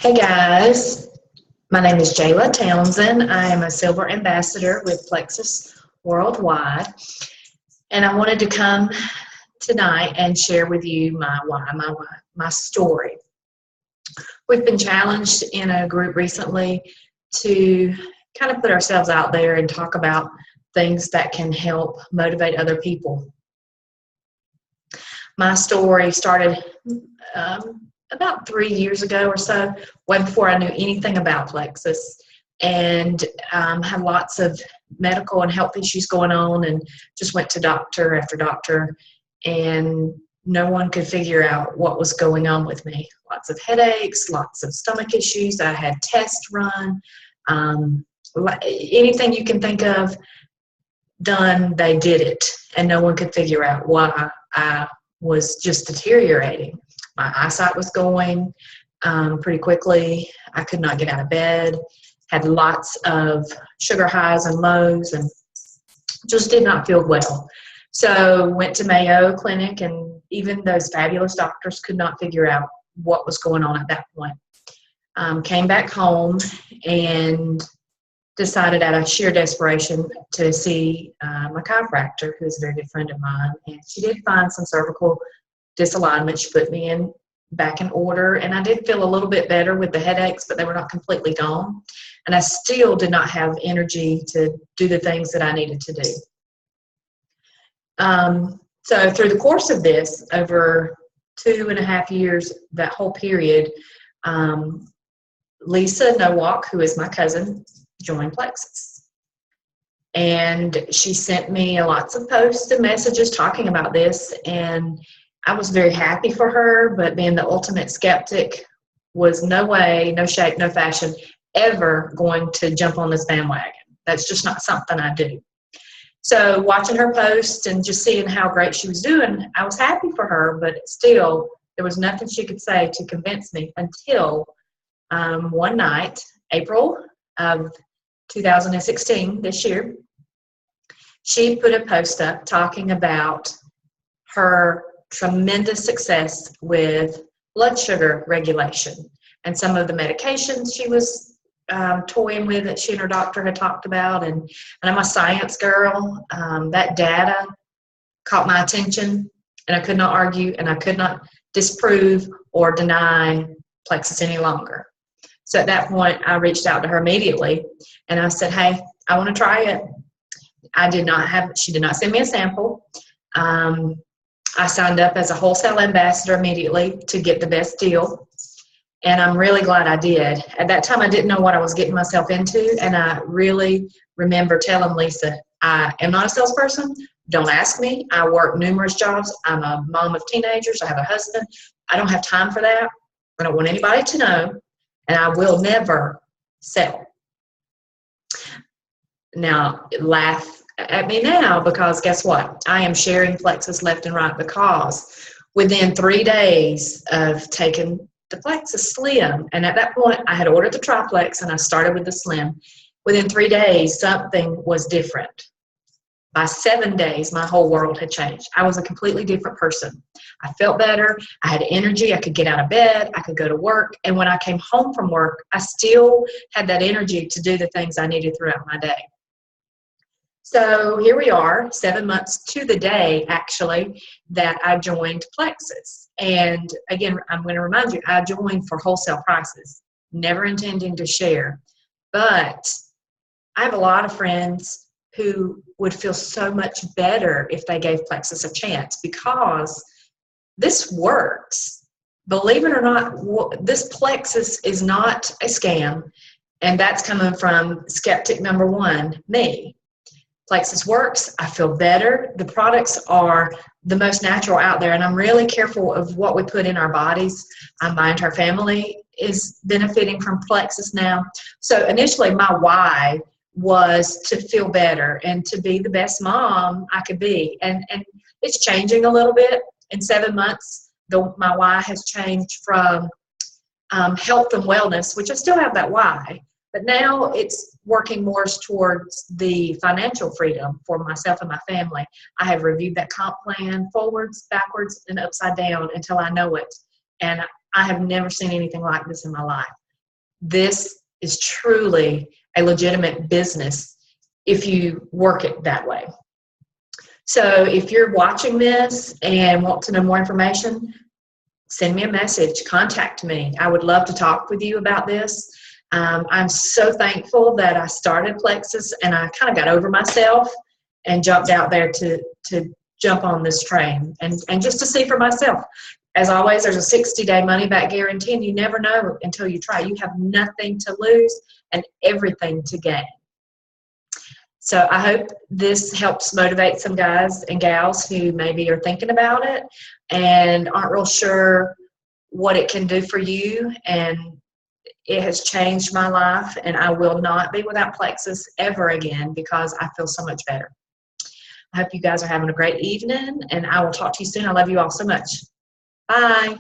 Hey guys, my name is Jayla Townsend. I am a Silver Ambassador with Plexus Worldwide, and I wanted to come tonight and share with you my story. We've been challenged in a group recently to kind of put ourselves out there and talk about things that can help motivate other people. My story started about 3 years ago or so, way before I knew anything about Plexus, and had lots of medical and health issues going on, and just went to doctor after doctor, and no one could figure out what was going on with me. Lots of headaches, lots of stomach issues. I had tests run, anything you can think of done, they did it, and no one could figure out why I was just deteriorating. My eyesight was going pretty quickly. I could not get out of bed, had lots of sugar highs and lows, and just did not feel well. So went to Mayo Clinic, and even those fabulous doctors could not figure out what was going on at that point. Came back home and decided out of sheer desperation to see my chiropractor, who's a very good friend of mine, and she did find some cervical disalignment. She put me back in order, and I did feel a little bit better with the headaches, but they were not completely gone, and I still did not have energy to do the things that I needed to do. So through the course of this, over 2.5 years, that whole period, Lisa Nowak, who is my cousin, joined Plexus, and she sent me lots of posts and messages talking about this, and I was very happy for her, but being the ultimate skeptic, was no way, no shape, no fashion ever going to jump on this bandwagon. That's just not something I do. So watching her post and just seeing how great she was doing, I was happy for her, but still there was nothing she could say to convince me until one night, April of 2016, this year, she put a post up talking about her tremendous success with blood sugar regulation and some of the medications she was toying with that she and her doctor had talked about. And I'm a science girl. That data caught my attention, and I could not argue, and I could not disprove or deny Plexus any longer. So at that point, I reached out to her immediately, and I said, hey, I want to try it. She did not send me a sample. I signed up as a wholesale ambassador immediately to get the best deal, and I'm really glad I did. At that time, I didn't know what I was getting myself into, and I really remember telling Lisa, I am not a salesperson. Don't ask me. I work numerous jobs. I'm a mom of teenagers. I have a husband. I don't have time for that. I don't want anybody to know, and I will never sell. Now, laugh at me now, because guess what? I am sharing Plexus left and right, because within 3 days of taking the Plexus Slim, and at that point I had ordered the triplex and I started with the Slim, within 3 days something was different. By 7 days, my whole world had changed. I was a completely different person. I felt better. I had energy. I could get out of bed. I could go to work. And when I came home from work, I still had that energy to do the things I needed throughout my day. So here we are, 7 months to the day, actually, that I joined Plexus. And again, I'm going to remind you, I joined for wholesale prices, never intending to share. But I have a lot of friends who would feel so much better if they gave Plexus a chance, because this works. Believe it or not, this Plexus is not a scam, and that's coming from skeptic number one, me. Plexus works. I feel better. The products are the most natural out there, and I'm really careful of what we put in our bodies. My entire family is benefiting from Plexus now. So initially, my why was to feel better and to be the best mom I could be, and it's changing a little bit. In 7 months, my why has changed from health and wellness, which I still have that why, but now it's working more towards the financial freedom for myself and my family. I have reviewed that comp plan forwards, backwards, and upside down until I know it. And I have never seen anything like this in my life. this is truly a legitimate business if you work it that way. So if you're watching this and want to know more information, send me a message, contact me. I would love to talk with you about this. I'm so thankful that I started Plexus, and I kind of got over myself and jumped out there to jump on this train and just to see for myself. As always, there's a 60-day money-back guarantee, and you never know until you try. You have nothing to lose and everything to gain. So I hope this helps motivate some guys and gals who maybe are thinking about it and aren't real sure what it can do for you. And it has changed my life, and I will not be without Plexus ever again because I feel so much better. I hope you guys are having a great evening, and I will talk to you soon. I love you all so much. Bye.